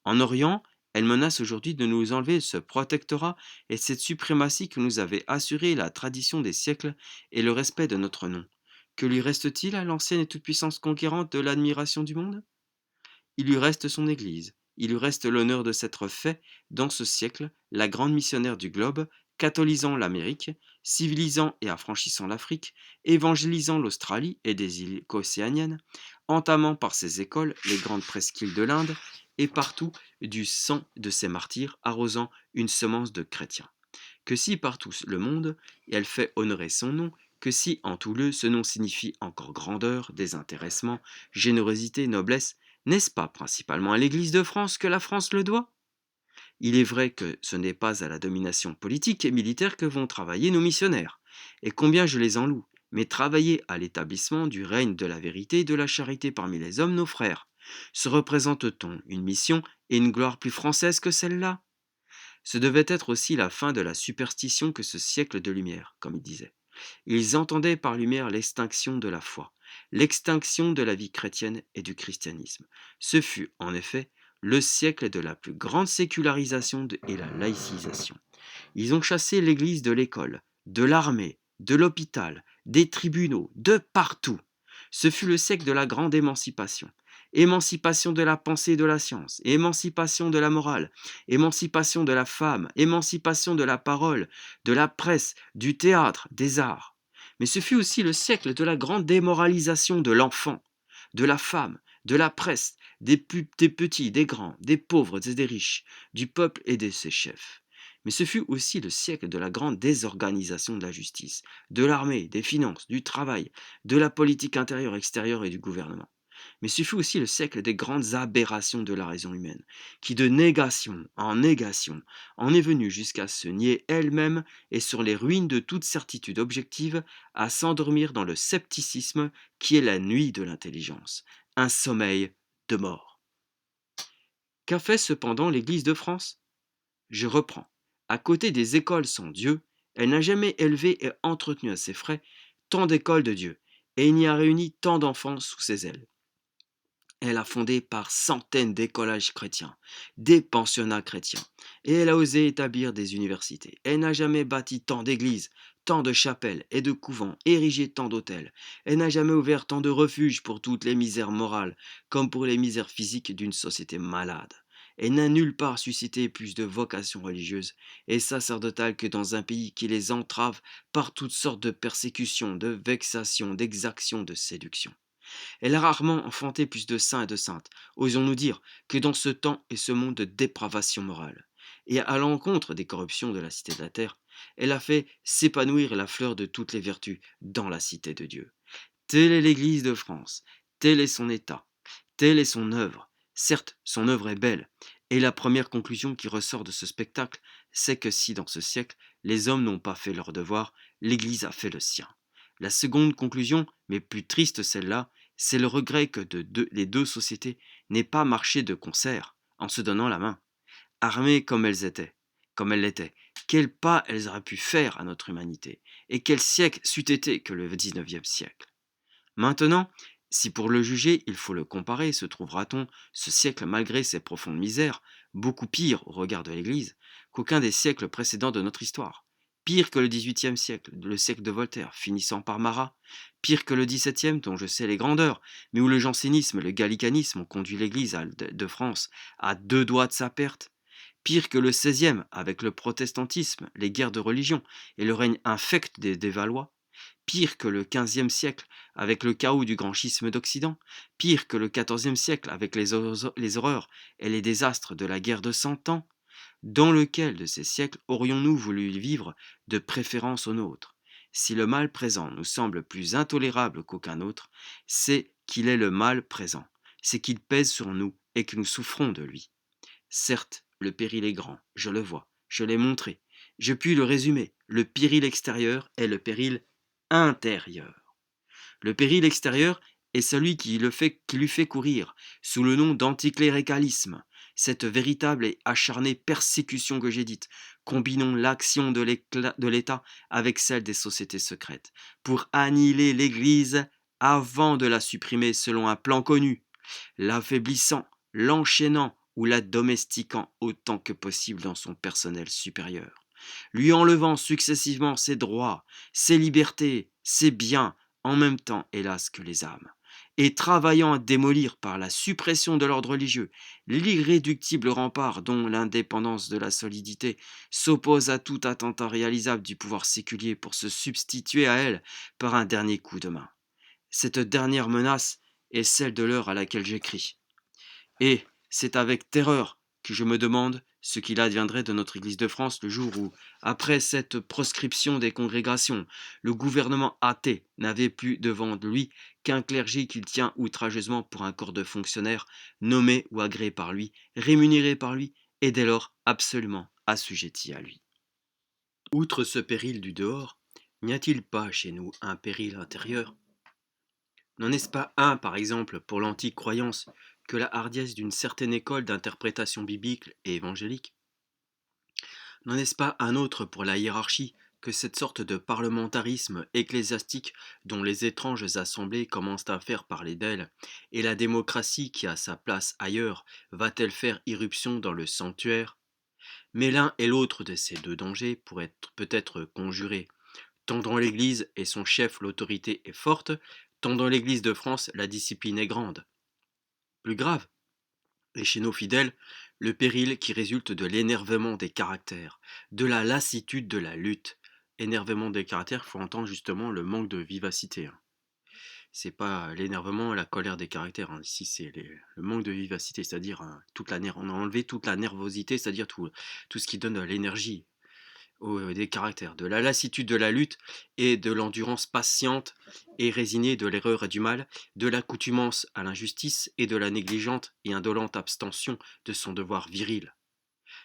En Orient, Elle menace aujourd'hui de nous enlever ce protectorat et cette suprématie que nous avait assuré la tradition des siècles et le respect de notre nom. Que lui reste-t-il à l'ancienne et toute-puissance conquérante de l'admiration du monde? Il lui reste son Église, il lui reste l'honneur de s'être fait, dans ce siècle, la grande missionnaire du globe, catholisant l'Amérique, civilisant et affranchissant l'Afrique, évangélisant l'Australie et des îles océaniennes, entamant par ses écoles les grandes presqu'îles de l'Inde, et partout du sang de ses martyrs arrosant une semence de chrétiens. Que si partout le monde, elle fait honorer son nom, que si en tout lieu ce nom signifie encore grandeur, désintéressement, générosité, noblesse, n'est-ce pas principalement à l'Église de France que la France le doit? Il est vrai que ce n'est pas à la domination politique et militaire que vont travailler nos missionnaires, et combien je les en loue, mais travailler à l'établissement du règne de la vérité et de la charité parmi les hommes, nos frères. Se représente-t-on une mission et une gloire plus française que celle-là? Ce devait être aussi la fin de la superstition que ce siècle de lumière, comme il disait. Ils entendaient par lumière l'extinction de la foi, l'extinction de la vie chrétienne et du christianisme. Ce fut, en effet, le siècle de la plus grande sécularisation et la laïcisation. Ils ont chassé l'Église de l'école, de l'armée, de l'hôpital, des tribunaux, de partout. Ce fut le siècle de la grande émancipation. Émancipation de la pensée et de la science, émancipation de la morale, émancipation de la femme, émancipation de la parole, de la presse, du théâtre, des arts. Mais ce fut aussi le siècle de la grande démoralisation de l'enfant, de la femme, de la presse, des petits, des grands, des pauvres et des riches, du peuple et de ses chefs. Mais ce fut aussi le siècle de la grande désorganisation de la justice, de l'armée, des finances, du travail, de la politique intérieure, extérieure et du gouvernement. Mais ce fut aussi le siècle des grandes aberrations de la raison humaine, qui de négation en est venue jusqu'à se nier elle-même et sur les ruines de toute certitude objective à s'endormir dans le scepticisme qui est la nuit de l'intelligence, un sommeil de mort. Qu'a fait cependant l'Église de France? Je reprends. À côté des écoles sans Dieu, elle n'a jamais élevé et entretenu à ses frais tant d'écoles de Dieu, et il n'y a réuni tant d'enfants sous ses ailes. Elle a fondé par centaines d'écolages chrétiens, des pensionnats chrétiens, et elle a osé établir des universités. Elle n'a jamais bâti tant d'églises, tant de chapelles et de couvents, érigé tant d'hôtels. Elle n'a jamais ouvert tant de refuges pour toutes les misères morales, comme pour les misères physiques d'une société malade. Elle n'a nulle part suscité plus de vocations religieuses et sacerdotales que dans un pays qui les entrave par toutes sortes de persécutions, de vexations, d'exactions, de séductions. Elle a rarement enfanté plus de saints et de saintes, osons-nous dire, que dans ce temps et ce monde de dépravation morale. Et à l'encontre des corruptions de la cité de la terre, elle a fait s'épanouir la fleur de toutes les vertus dans la cité de Dieu. Telle est l'Église de France, tel est son état, telle est son œuvre. Certes, son œuvre est belle, et la première conclusion qui ressort de ce spectacle, c'est que si dans ce siècle, les hommes n'ont pas fait leur devoir, l'Église a fait le sien. La seconde conclusion, mais plus triste celle-là, c'est le regret que les deux sociétés n'aient pas marché de concert, en se donnant la main. Armées comme elles l'étaient, quel pas elles auraient pu faire à notre humanité, et quel siècle c'eût été que le XIXe siècle. Maintenant, si pour le juger il faut le comparer, se trouvera-t-on, ce siècle malgré ses profondes misères, beaucoup pire au regard de l'Église qu'aucun des siècles précédents de notre histoire. Pire que le XVIIIe siècle, le siècle de Voltaire, finissant par Marat. Pire que le XVIIe, dont je sais les grandeurs, mais où le jansénisme et le gallicanisme ont conduit l'Église de France à deux doigts de sa perte. Pire que le XVIe, avec le protestantisme, les guerres de religion et le règne infect des Valois. Pire que le XVe siècle, avec le chaos du grand schisme d'Occident. Pire que le XIVe siècle, avec les horreurs et les désastres de la guerre de Cent Ans. Dans lequel de ces siècles aurions-nous voulu vivre de préférence au nôtre? Si le mal présent nous semble plus intolérable qu'aucun autre, c'est qu'il est le mal présent, c'est qu'il pèse sur nous et que nous souffrons de lui. Certes, le péril est grand, je le vois, je l'ai montré, je puis le résumer, le péril extérieur est le péril intérieur. Le péril extérieur est celui qui lui fait courir, sous le nom d'anticléricalisme, cette véritable et acharnée persécution que j'ai dite. Combinons l'action de l'État avec celle des sociétés secrètes, pour annihiler l'Église avant de la supprimer selon un plan connu, l'affaiblissant, l'enchaînant ou la domestiquant autant que possible dans son personnel supérieur, lui enlevant successivement ses droits, ses libertés, ses biens, en même temps, hélas, que les âmes, et travaillant à démolir par la suppression de l'ordre religieux l'irréductible rempart dont l'indépendance de la solidité s'oppose à tout attentat réalisable du pouvoir séculier pour se substituer à elle par un dernier coup de main. Cette dernière menace est celle de l'heure à laquelle j'écris. Et c'est avec terreur que je me demande ce qu'il adviendrait de notre Église de France le jour où, après cette proscription des congrégations, le gouvernement athée n'avait plus devant lui qu'un clergé qu'il tient outrageusement pour un corps de fonctionnaires nommé ou agréé par lui, rémunéré par lui, et dès lors absolument assujetti à lui. Outre ce péril du dehors, n'y a-t-il pas chez nous un péril intérieur ? N'en est-ce pas un, par exemple, pour l'antique croyance, que la hardiesse d'une certaine école d'interprétation biblique et évangélique? N'en est-ce pas un autre pour la hiérarchie, que cette sorte de parlementarisme ecclésiastique dont les étranges assemblées commencent à faire parler d'elle, et la démocratie qui a sa place ailleurs, va-t-elle faire irruption dans le sanctuaire? Mais l'un et l'autre de ces deux dangers pourraient peut-être conjurés. Tant dans l'Église et son chef l'autorité est forte, tant dans l'Église de France la discipline est grande. Plus grave, et chez nos fidèles, le péril qui résulte de l'énervement des caractères, de la lassitude de la lutte. Énervement des caractères, il faut entendre justement le manque de vivacité. C'est pas l'énervement, la colère des caractères. Ici, c'est le manque de vivacité, c'est-à-dire on a enlevé toute la nervosité, c'est-à-dire tout ce qui donne de l'énergie des caractères, de la lassitude de la lutte et de l'endurance patiente et résignée de l'erreur et du mal, de l'accoutumance à l'injustice et de la négligente et indolente abstention de son devoir viril.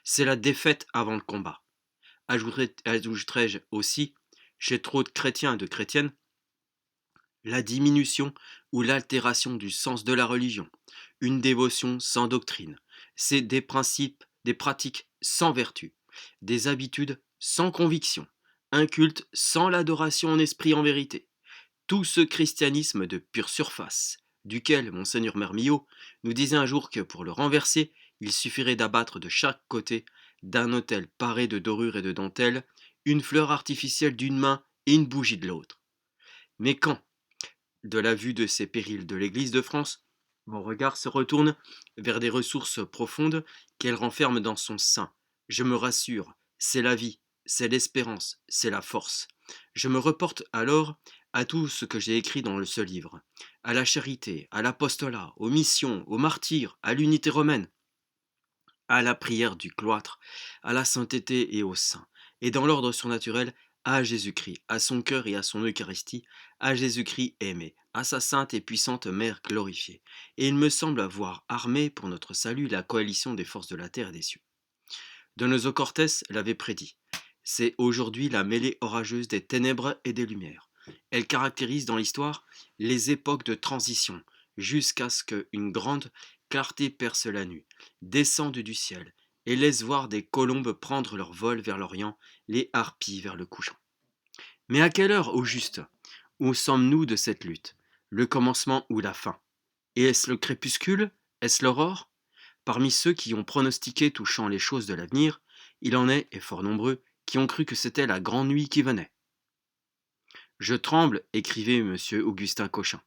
C'est la défaite avant le combat. Ajouterai-je aussi, chez trop de chrétiens et de chrétiennes, la diminution ou l'altération du sens de la religion, une dévotion sans doctrine, c'est des principes, des pratiques sans vertu, des habitudes sans conviction, un culte sans l'adoration en esprit en vérité. Tout ce christianisme de pure surface, duquel Monseigneur Mermillot nous disait un jour que pour le renverser, il suffirait d'abattre de chaque côté d'un autel paré de dorures et de dentelles, une fleur artificielle d'une main et une bougie de l'autre. Mais quand, de la vue de ces périls de l'Église de France, mon regard se retourne vers des ressources profondes qu'elle renferme dans son sein, je me rassure, c'est la vie, c'est l'espérance, c'est la force. Je me reporte alors à tout ce que j'ai écrit dans ce livre, à la charité, à l'apostolat, aux missions, aux martyrs, à l'unité romaine, à la prière du cloître, à la sainteté et au saint, et dans l'ordre surnaturel, à Jésus-Christ, à son cœur et à son Eucharistie, à Jésus-Christ aimé, à sa sainte et puissante Mère glorifiée. Et il me semble avoir armé pour notre salut la coalition des forces de la terre et des cieux. Donoso Cortés l'avait prédit. C'est aujourd'hui la mêlée orageuse des ténèbres et des lumières. Elle caractérise dans l'histoire les époques de transition, jusqu'à ce qu'une grande clarté perce la nuit, descende du ciel, et laisse voir des colombes prendre leur vol vers l'Orient, les harpies vers le couchant. Mais à quelle heure, au juste, où sommes-nous de cette lutte? Le commencement ou la fin? Et est-ce le crépuscule? Est-ce l'aurore? Parmi ceux qui ont pronostiqué touchant les choses de l'avenir, il en est, et fort nombreux, qui ont cru que c'était la grande nuit qui venait. Je tremble, écrivait M. Augustin Cochin,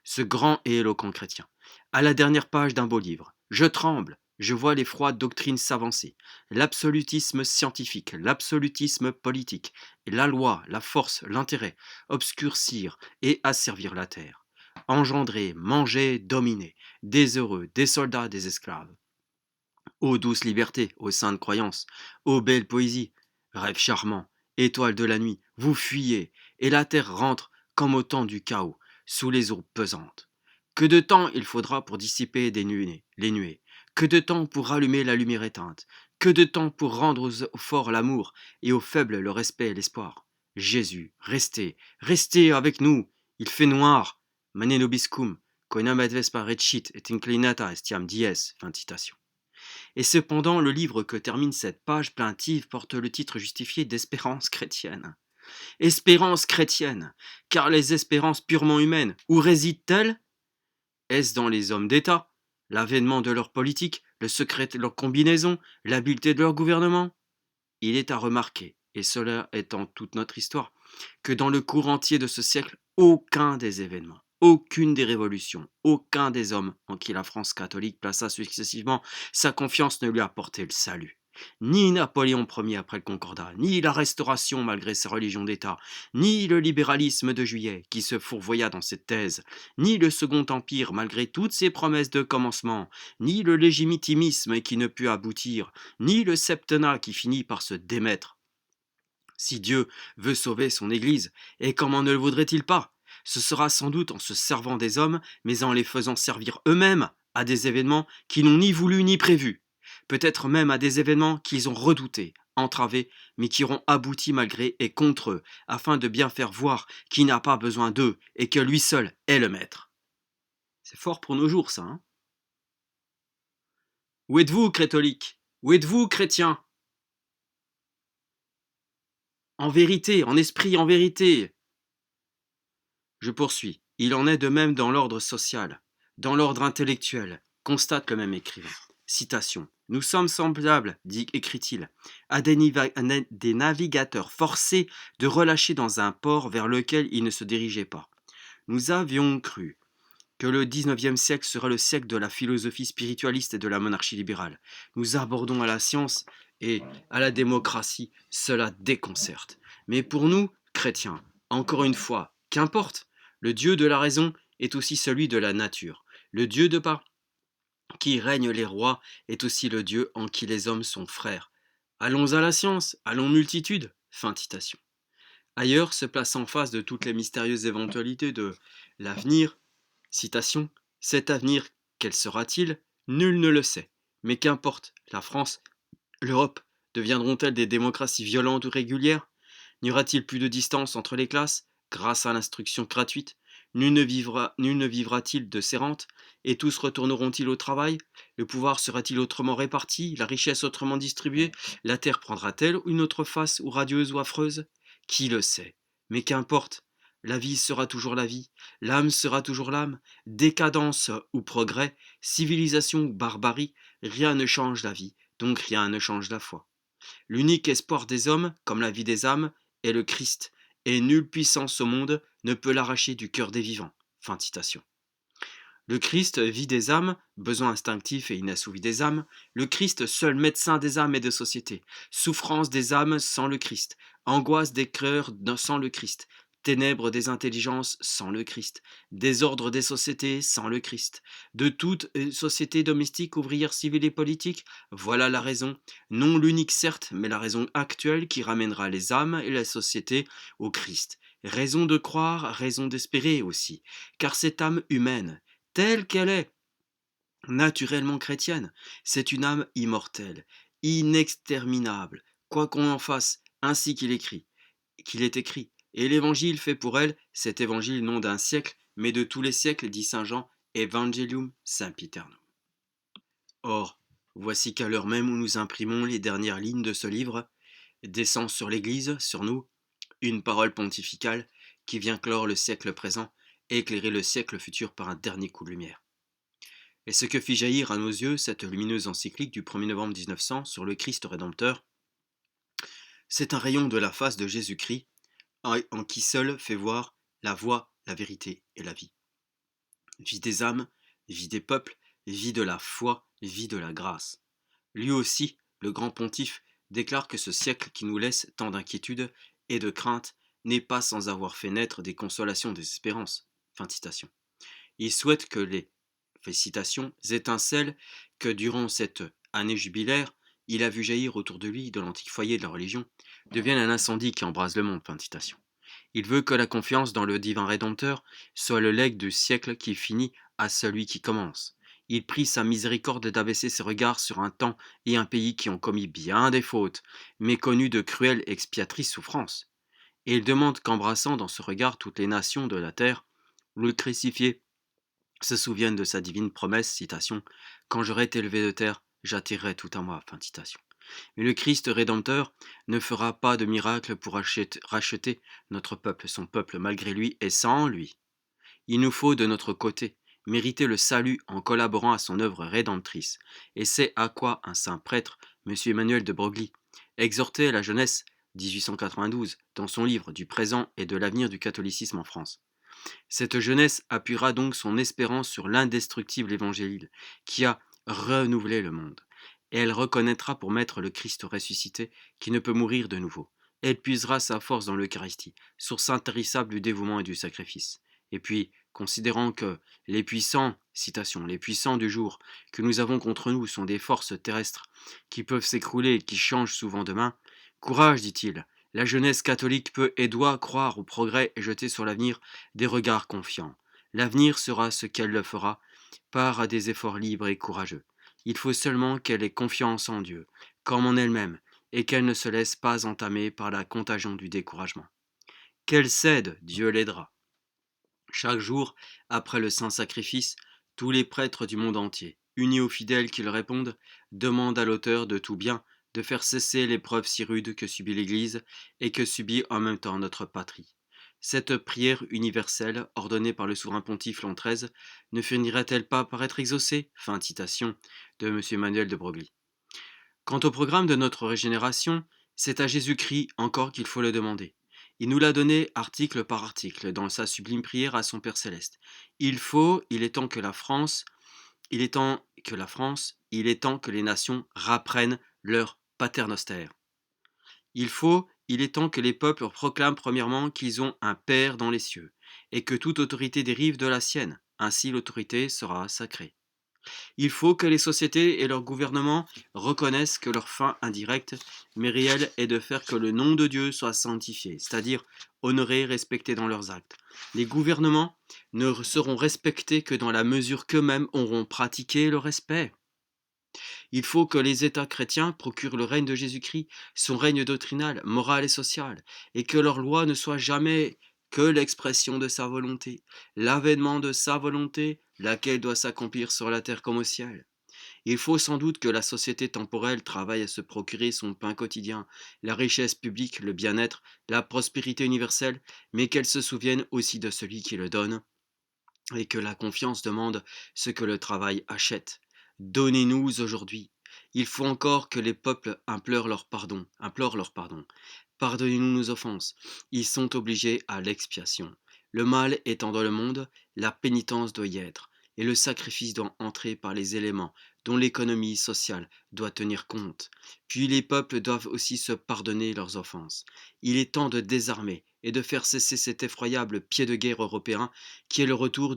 ce grand et éloquent chrétien, à la dernière page d'un beau livre. Je tremble, je vois les froides doctrines s'avancer, l'absolutisme scientifique, l'absolutisme politique, et la loi, la force, l'intérêt, obscurcir et asservir la terre. Engendrer, manger, dominer, des heureux, des soldats, des esclaves. Ô douce liberté, ô sainte croyance, ô belle poésie, rêve charmant, étoile de la nuit, vous fuyez, et la terre rentre comme au temps du chaos, sous les eaux pesantes. Que de temps il faudra pour dissiper les nuées, que de temps pour rallumer la lumière éteinte, que de temps pour rendre aux forts l'amour et aux faibles le respect et l'espoir. Jésus, restez, restez avec nous, il fait noir. Mane nobiscum, coenam advespa recit et inclinata estiam dies. Fin de citation. Et cependant, le livre que termine cette page plaintive porte le titre justifié d'Espérance chrétienne. Espérance chrétienne, car les espérances purement humaines, où résident-elles? Est-ce dans les hommes d'État, l'avènement de leur politique, le secret de leur combinaison, l'habileté de leur gouvernement. Il est à remarquer, et cela étant toute notre histoire, que dans le cours entier de ce siècle, aucun des événements, aucune des révolutions, aucun des hommes en qui la France catholique plaça successivement sa confiance ne lui a apporté le salut. Ni Napoléon Ier après le Concordat, ni la Restauration malgré sa religion d'État, ni le libéralisme de Juillet qui se fourvoya dans cette thèse, ni le Second Empire malgré toutes ses promesses de commencement, ni le légitimisme qui ne put aboutir, ni le septennat qui finit par se démettre. Si Dieu veut sauver son Église, et comment ne le voudrait-il pas? Ce sera sans doute en se servant des hommes, mais en les faisant servir eux-mêmes à des événements qu'ils n'ont ni voulu ni prévus, peut-être même à des événements qu'ils ont redoutés, entravés, mais qui auront abouti malgré et contre eux, afin de bien faire voir qu'il n'a pas besoin d'eux et que lui seul est le maître. C'est fort pour nos jours, ça, hein? Où êtes-vous, catholiques? Où êtes-vous, chrétiens? En vérité, en esprit, en vérité. Je poursuis. Il en est de même dans l'ordre social, dans l'ordre intellectuel, constate le même écrivain. Citation. Nous sommes semblables, écrit-il, à des navigateurs forcés de relâcher dans un port vers lequel ils ne se dirigeaient pas. Nous avions cru que le XIXe siècle serait le siècle de la philosophie spiritualiste et de la monarchie libérale. Nous abordons à la science et à la démocratie, cela déconcerte. Mais pour nous, chrétiens, encore une fois, qu'importe, le Dieu de la raison est aussi celui de la nature. Le Dieu de par qui règne les rois est aussi le Dieu en qui les hommes sont frères. Allons à la science, allons multitude. Fin de citation. Ailleurs, se place en face de toutes les mystérieuses éventualités de l'avenir, citation, cet avenir, quel sera-t-il? Nul ne le sait. Mais qu'importe, la France, l'Europe, deviendront-elles des démocraties violentes ou régulières? N'y aura-t-il plus de distance entre les classes, grâce à l'instruction gratuite? Nul ne vivra-t-il de ses rentes? Et tous retourneront-ils au travail? Le pouvoir sera-t-il autrement réparti? La richesse autrement distribuée? La terre prendra-t-elle une autre face, ou radieuse ou affreuse? Qui le sait? Mais qu'importe, la vie sera toujours la vie, l'âme sera toujours l'âme, décadence ou progrès, civilisation ou barbarie, rien ne change la vie, donc rien ne change la foi. L'unique espoir des hommes, comme la vie des âmes, est le Christ, et nulle puissance au monde ne peut l'arracher du cœur des vivants. Fin de citation. Le Christ, vie des âmes, besoin instinctif et inassouvi des âmes, le Christ, seul médecin des âmes et de société, souffrance des âmes sans le Christ, angoisse des cœurs sans le Christ, ténèbres des intelligences sans le Christ, désordre des sociétés sans le Christ, de toute société domestique, ouvrière, civile et politique, voilà la raison, non l'unique certes, mais la raison actuelle qui ramènera les âmes et la société au Christ. Raison de croire, raison d'espérer aussi, car cette âme humaine, telle qu'elle est, naturellement chrétienne, c'est une âme immortelle, inexterminable, quoi qu'on en fasse, ainsi qu'il est écrit. Et l'évangile fait pour elle, cet évangile non d'un siècle, mais de tous les siècles, dit saint Jean, Evangelium Sempiternum. Or, voici qu'à l'heure même où nous imprimons les dernières lignes de ce livre, descend sur l'Église, sur nous, une parole pontificale qui vient clore le siècle présent et éclairer le siècle futur par un dernier coup de lumière. Et ce que fit jaillir à nos yeux cette lumineuse encyclique du 1er novembre 1900 sur le Christ Rédempteur, c'est un rayon de la face de Jésus-Christ en qui seul fait voir la voie, la vérité et la vie. Vie des âmes, vie des peuples, vie de la foi, vie de la grâce. Lui aussi, le grand pontife, déclare que ce siècle qui nous laisse tant d'inquiétudes et de craintes n'est pas sans avoir fait naître des consolations, des espérances. Fin de citation. Il souhaite que les étincelles que durant cette année jubilaire, il a vu jaillir autour de lui, de l'antique foyer de la religion, deviennent un incendie qui embrase le monde. Fin de citation. Il veut que la confiance dans le divin Rédempteur soit le legs du siècle qui finit à celui qui commence. Il prie sa miséricorde d'abaisser ses regards sur un temps et un pays qui ont commis bien des fautes, mais connu de cruelles expiatrices souffrances. Et il demande qu'embrassant dans ce regard toutes les nations de la terre, le crucifié se souviennent de sa divine promesse, citation, quand j'aurai été élevé de terre, j'attirerai tout à moi, fin de citation. Mais le Christ Rédempteur ne fera pas de miracle pour racheter notre peuple, son peuple, malgré lui et sans lui. Il nous faut de notre côté mériter le salut en collaborant à son œuvre rédemptrice. Et c'est à quoi un saint prêtre, M. Emmanuel de Broglie, exhortait la jeunesse, 1892, dans son livre Du présent et de l'avenir du catholicisme en France. Cette jeunesse appuiera donc son espérance sur l'indestructible évangile qui a renouvelé le monde. Et elle reconnaîtra pour maître le Christ ressuscité qui ne peut mourir de nouveau. Elle puisera sa force dans l'Eucharistie, source intarissable du dévouement et du sacrifice. Et puis, considérant que les puissants, citation, les puissants du jour que nous avons contre nous sont des forces terrestres qui peuvent s'écrouler et qui changent souvent de main, courage, dit-il, la jeunesse catholique peut et doit croire au progrès et jeter sur l'avenir des regards confiants. L'avenir sera ce qu'elle le fera, par des efforts libres et courageux. Il faut seulement qu'elle ait confiance en Dieu, comme en elle-même, et qu'elle ne se laisse pas entamer par la contagion du découragement. Qu'elle cède, Dieu l'aidera. Chaque jour, après le saint sacrifice, tous les prêtres du monde entier, unis aux fidèles qui le répondent, demandent à l'auteur de tout bien de faire cesser l'épreuve si rude que subit l'Église et que subit en même temps notre patrie. Cette prière universelle, ordonnée par le souverain pontife l'an 13, ne finirait-elle pas par être exaucée? Fin de citation de M. Emmanuel de Broglie. Quant au programme de notre régénération, c'est à Jésus-Christ encore qu'il faut le demander. Il nous l'a donné article par article dans sa sublime prière à son Père céleste. Il est temps que la France, il est temps que les nations rapprennent leur paternoster. Il est temps que les peuples proclament premièrement qu'ils ont un Père dans les cieux, et que toute autorité dérive de la sienne. Ainsi l'autorité sera sacrée. Il faut que les sociétés et leurs gouvernements reconnaissent que leur fin indirecte, mais réelle, est de faire que le nom de Dieu soit sanctifié, c'est-à-dire honoré, respecté dans leurs actes. Les gouvernements ne seront respectés que dans la mesure qu'eux-mêmes auront pratiqué le respect. Il faut que les États chrétiens procurent le règne de Jésus-Christ, son règne doctrinal, moral et social, et que leurs lois ne soient jamais que l'expression de sa volonté, l'avènement de sa volonté, laquelle doit s'accomplir sur la terre comme au ciel. Il faut sans doute que la société temporelle travaille à se procurer son pain quotidien, la richesse publique, le bien-être, la prospérité universelle, mais qu'elle se souvienne aussi de celui qui le donne, et que la confiance demande ce que le travail achète. Donnez-nous aujourd'hui. Il faut encore que les peuples implorent leur pardon. Pardonnez-nous nos offenses. Ils sont obligés à l'expiation. Le mal étant dans le monde, la pénitence doit y être, et le sacrifice doit entrer par les éléments dont l'économie sociale doit tenir compte. Puis les peuples doivent aussi se pardonner leurs offenses. Il est temps de désarmer et de faire cesser cet effroyable pied de guerre européen qui est le retour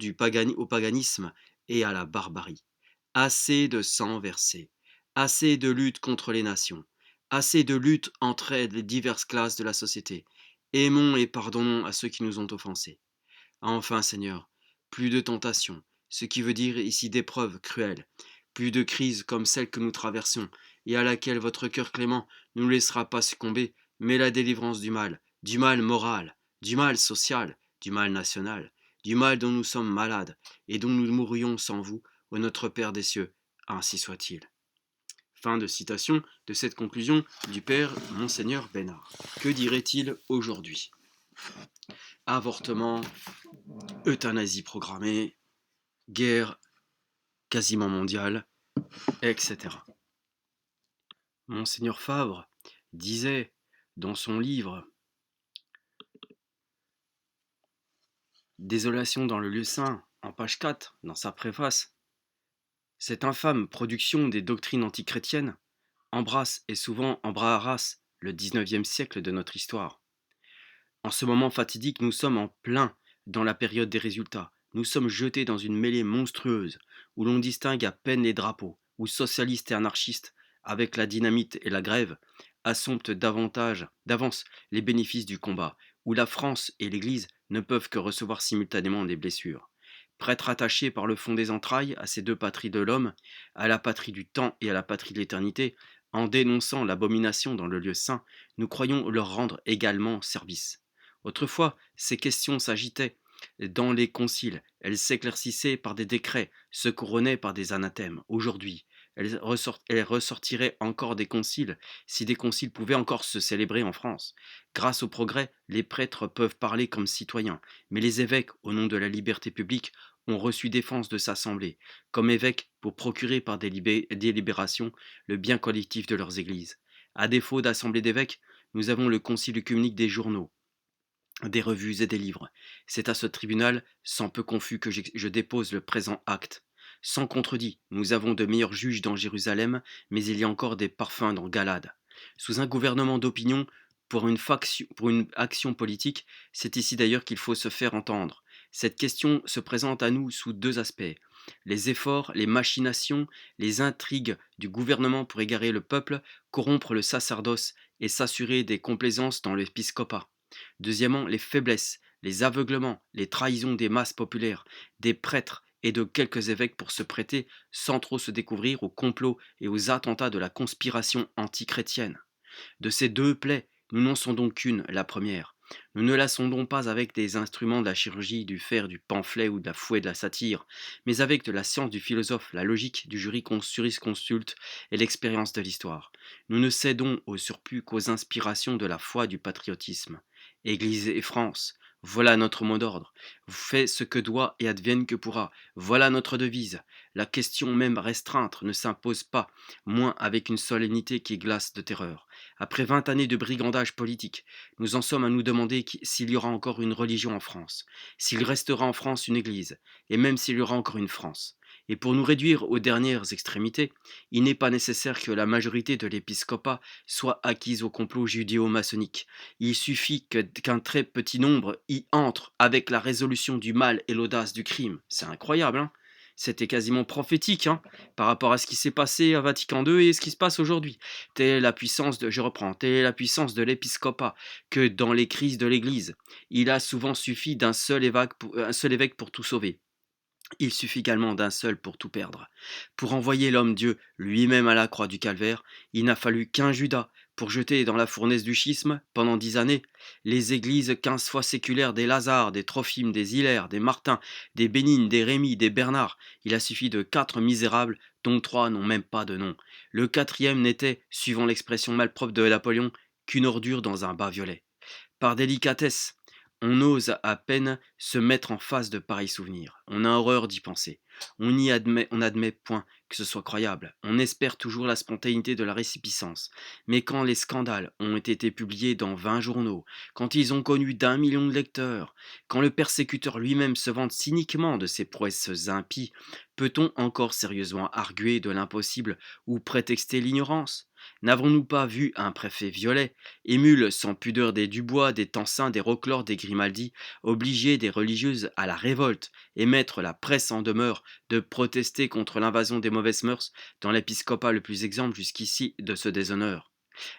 au paganisme et à la barbarie. Assez de sang versé, assez de lutte contre les nations, assez de lutte entre les diverses classes de la société. Aimons et pardonnons à ceux qui nous ont offensés. Enfin, Seigneur, plus de tentations, ce qui veut dire ici d'épreuves cruelles, plus de crises comme celle que nous traversons, et à laquelle votre cœur clément ne nous laissera pas succomber, mais la délivrance du mal moral, du mal social, du mal national, du mal dont nous sommes malades, et dont nous mourrions sans vous, ô notre Père des cieux, ainsi soit-il. Fin de citation de cette conclusion du Père Monseigneur Bénard. Que dirait-il aujourd'hui? Avortement, euthanasie programmée, guerre quasiment mondiale, etc. Monseigneur Fabre disait dans son livre Désolation dans le lieu saint, en page 4, dans sa préface, cette infâme production des doctrines antichrétiennes embrasse et souvent embrasera le XIXe siècle de notre histoire. En ce moment fatidique, nous sommes en plein dans la période des résultats. Nous sommes jetés dans une mêlée monstrueuse où l'on distingue à peine les drapeaux, où socialistes et anarchistes, avec la dynamite et la grève, assomptent d'avance les bénéfices du combat, où la France et l'Église ne peuvent que recevoir simultanément des blessures. Prêtres attachés par le fond des entrailles à ces deux patries de l'homme, à la patrie du temps et à la patrie de l'éternité, en dénonçant l'abomination dans le lieu saint, nous croyons leur rendre également service. Autrefois, ces questions s'agitaient dans les conciles, elles s'éclaircissaient par des décrets, se couronnaient par des anathèmes. Aujourd'hui, elle ressortirait encore des conciles, si des conciles pouvaient encore se célébrer en France. Grâce au progrès, les prêtres peuvent parler comme citoyens, mais les évêques, au nom de la liberté publique, ont reçu défense de s'assembler, comme évêques pour procurer par des délibérations le bien collectif de leurs églises. À défaut d'assemblée d'évêques, nous avons le concile œcuménique des journaux, des revues et des livres. C'est à ce tribunal, sans peu confus, que je dépose le présent acte. Sans contredit, nous avons de meilleurs juges dans Jérusalem, mais il y a encore des parfums dans Galade. Sous un gouvernement d'opinion, pour une action politique, c'est ici d'ailleurs qu'il faut se faire entendre. Cette question se présente à nous sous deux aspects. Les efforts, les machinations, les intrigues du gouvernement pour égarer le peuple, corrompre le sacerdoce et s'assurer des complaisances dans l'épiscopat. Deuxièmement, les faiblesses, les aveuglements, les trahisons des masses populaires, des prêtres et de quelques évêques pour se prêter, sans trop se découvrir, aux complots et aux attentats de la conspiration antichrétienne. De ces deux plaies, nous n'en sondons qu'une, la première. Nous ne la sondons pas avec des instruments de la chirurgie, du fer, du pamphlet ou de la fouet de la satire, mais avec de la science du philosophe, la logique du jurisconsulte et l'expérience de l'histoire. Nous ne cédons au surplus qu'aux inspirations de la foi du patriotisme. Église et France, voilà notre mot d'ordre. Fais ce que doit et advienne que pourra. Voilà notre devise. La question même restreinte ne s'impose pas, moins avec une solennité qui glace de terreur. Après 20 années de brigandage politique, nous en sommes à nous demander s'il y aura encore une religion en France, s'il restera en France une Église, et même s'il y aura encore une France. Et pour nous réduire aux dernières extrémités, il n'est pas nécessaire que la majorité de l'épiscopat soit acquise au complot judéo-maçonnique. Il suffit qu'un très petit nombre y entre avec la résolution du mal et l'audace du crime. C'est incroyable, hein? C'était quasiment prophétique, hein, par rapport à ce qui s'est passé à Vatican II et ce qui se passe aujourd'hui. Telle est la puissance de, je reprends, telle est la puissance de l'épiscopat, que dans les crises de l'Église, il a souvent suffi un seul évêque pour tout sauver. Il suffit également d'un seul pour tout perdre. Pour envoyer l'homme Dieu lui-même à la croix du calvaire, il n'a fallu qu'un Judas pour jeter dans la fournaise du schisme, pendant 10 années, les églises 15 fois séculaires des Lazare, des Trophimes, des Hilaire, des Martin, des Bénigne, des Rémy, des Bernard. Il a suffi de 4 misérables, dont 3 n'ont même pas de nom. Le quatrième n'était, suivant l'expression malpropre de Napoléon, qu'une ordure dans un bas violet. Par délicatesse, on ose à peine se mettre en face de pareils souvenirs. On a horreur d'y penser. On n'admet point que ce soit croyable. On espère toujours la spontanéité de la récipiscence. Mais quand les scandales ont été publiés dans 20 journaux, quand ils ont connu d'1 million de lecteurs, quand le persécuteur lui-même se vante cyniquement de ses prouesses impies, peut-on encore sérieusement arguer de l'impossible ou prétexter l'ignorance? N'avons-nous pas vu un préfet violet, émule sans pudeur des Dubois, des Tencin, des Roquelaure, des Grimaldi, obliger des religieuses à la révolte et mettre la presse en demeure de protester contre l'invasion des mauvaises mœurs dans l'épiscopat le plus exempt jusqu'ici de ce déshonneur?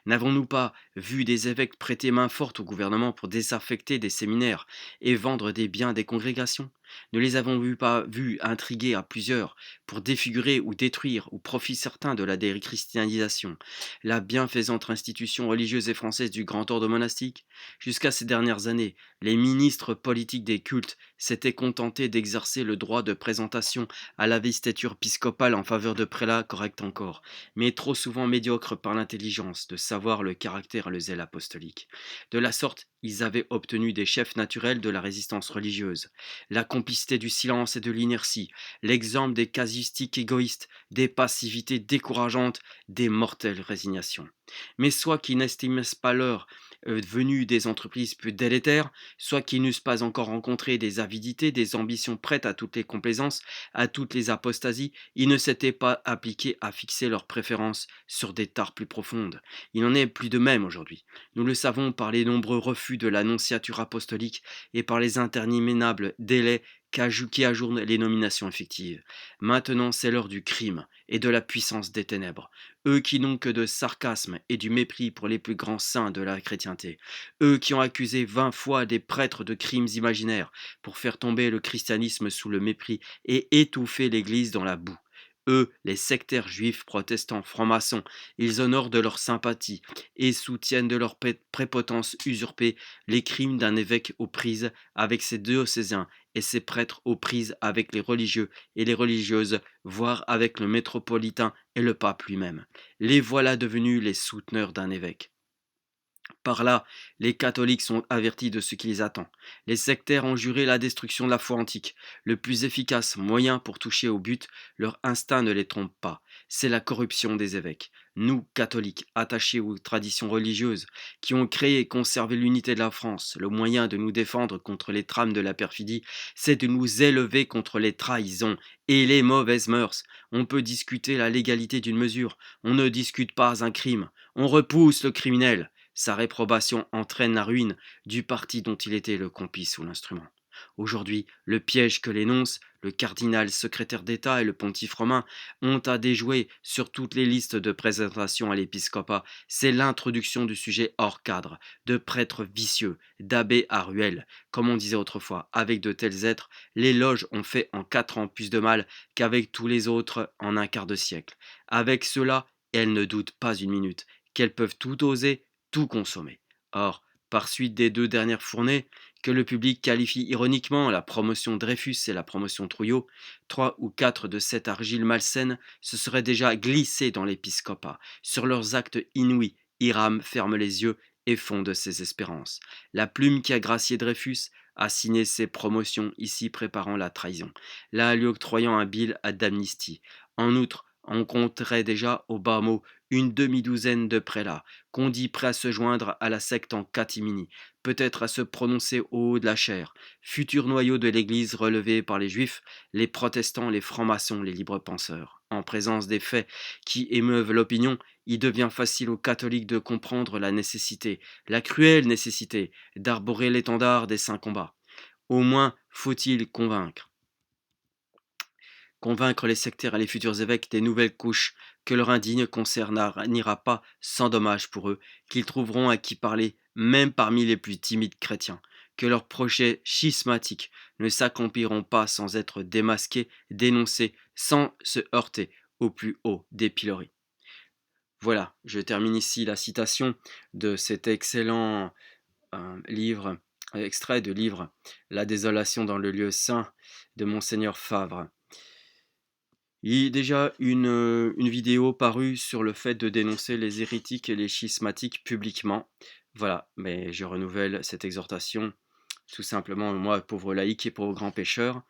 N'avons-nous pas vu des évêques prêter main forte au gouvernement pour désaffecter des séminaires et vendre des biens des congrégations? Ne les avons-nous pas vus intriguer à plusieurs pour défigurer ou détruire au profit certain de la déchristianisation la bienfaisante institution religieuse et française du grand ordre monastique? Jusqu'à ces dernières années, les ministres politiques des cultes s'étaient contentés d'exercer le droit de présentation à la vestiture épiscopale en faveur de prélats corrects encore, mais trop souvent médiocres par l'intelligence de savoir le caractère et le zèle apostolique. De la sorte, ils avaient obtenu des chefs naturels de la résistance religieuse, la complicité du silence et de l'inertie, l'exemple des casuistiques égoïstes, des passivités décourageantes, des mortelles résignations. Mais soit qu'ils n'estimassent pas l'heure venue des entreprises plus délétères, soit qu'ils n'eussent pas encore rencontré des avidités, des ambitions prêtes à toutes les complaisances, à toutes les apostasies, ils ne s'étaient pas appliqués à fixer leurs préférences sur des tares plus profondes. Il n'en est plus de même aujourd'hui. Nous le savons par les nombreux refus de l'annonciature apostolique et par les interminables délais qui ajournent les nominations effectives. Maintenant, c'est l'heure du crime et de la puissance des ténèbres. Eux qui n'ont que de sarcasme et du mépris pour les plus grands saints de la chrétienté. Eux qui ont accusé 20 fois des prêtres de crimes imaginaires pour faire tomber le christianisme sous le mépris et étouffer l'Église dans la boue. Eux, les sectaires juifs, protestants, francs-maçons, ils honorent de leur sympathie et soutiennent de leur prépotence usurpée les crimes d'un évêque aux prises avec ses diocésains et ses prêtres aux prises avec les religieux et les religieuses, voire avec le métropolitain et le pape lui-même. Les voilà devenus les souteneurs d'un évêque. Par là, les catholiques sont avertis de ce qui les attend. Les sectaires ont juré la destruction de la foi antique. Le plus efficace moyen pour toucher au but, leur instinct ne les trompe pas. C'est la corruption des évêques. Nous, catholiques, attachés aux traditions religieuses, qui ont créé et conservé l'unité de la France, le moyen de nous défendre contre les trames de la perfidie, c'est de nous élever contre les trahisons et les mauvaises mœurs. On peut discuter la légalité d'une mesure, on ne discute pas un crime, on repousse le criminel. Sa réprobation entraîne la ruine du parti dont il était le complice ou l'instrument. Aujourd'hui, le piège que l'énonce, le cardinal secrétaire d'État et le pontife romain ont à déjouer sur toutes les listes de présentation à l'épiscopat, c'est l'introduction du sujet hors cadre, de prêtres vicieux, d'abbés à ruelles. Comme on disait autrefois, avec de tels êtres, les loges ont fait en 4 ans plus de mal qu'avec tous les autres en un quart de siècle. Avec cela, elles ne doutent pas une minute qu'elles peuvent tout oser, tout consommer. Or, par suite des 2 dernières fournées, que le public qualifie ironiquement la promotion Dreyfus et la promotion Trouillot, 3 ou 4 de cette argile malsaine se seraient déjà glissés dans l'épiscopat. Sur leurs actes inouïs, Hiram ferme les yeux et fonde ses espérances. La plume qui a gracié Dreyfus a signé ses promotions, ici préparant la trahison, là lui octroyant un bill d'amnistie. En outre, on compterait déjà au bas mot une demi-douzaine de prélats, qu'on dit prêts à se joindre à la secte en catimini, peut-être à se prononcer au haut de la chair, futur noyau de l'Église relevé par les Juifs, les protestants, les francs-maçons, les libres penseurs. En présence des faits qui émeuvent l'opinion, il devient facile aux catholiques de comprendre la nécessité, la cruelle nécessité, d'arborer l'étendard des saints combats. Au moins faut-il convaincre les sectaires et les futurs évêques des nouvelles couches, que leur indigne concert n'ira pas sans dommage pour eux, qu'ils trouveront à qui parler même parmi les plus timides chrétiens, que leurs projets schismatiques ne s'accompliront pas sans être démasqués, dénoncés, sans se heurter au plus haut des piloris. Voilà, je termine ici la citation de cet excellent livre, extrait de livre La désolation dans le lieu saint de Monseigneur Favre. Il y a déjà une vidéo parue sur le fait de dénoncer les hérétiques et les schismatiques publiquement. Voilà, mais je renouvelle cette exhortation, tout simplement, moi, pauvre laïc et pauvre grand pécheur,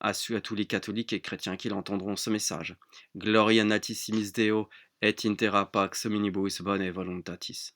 à tous les catholiques et chrétiens qui l'entendront ce message. Gloria natissimis Deo et intera pax hominibus bone voluntatis.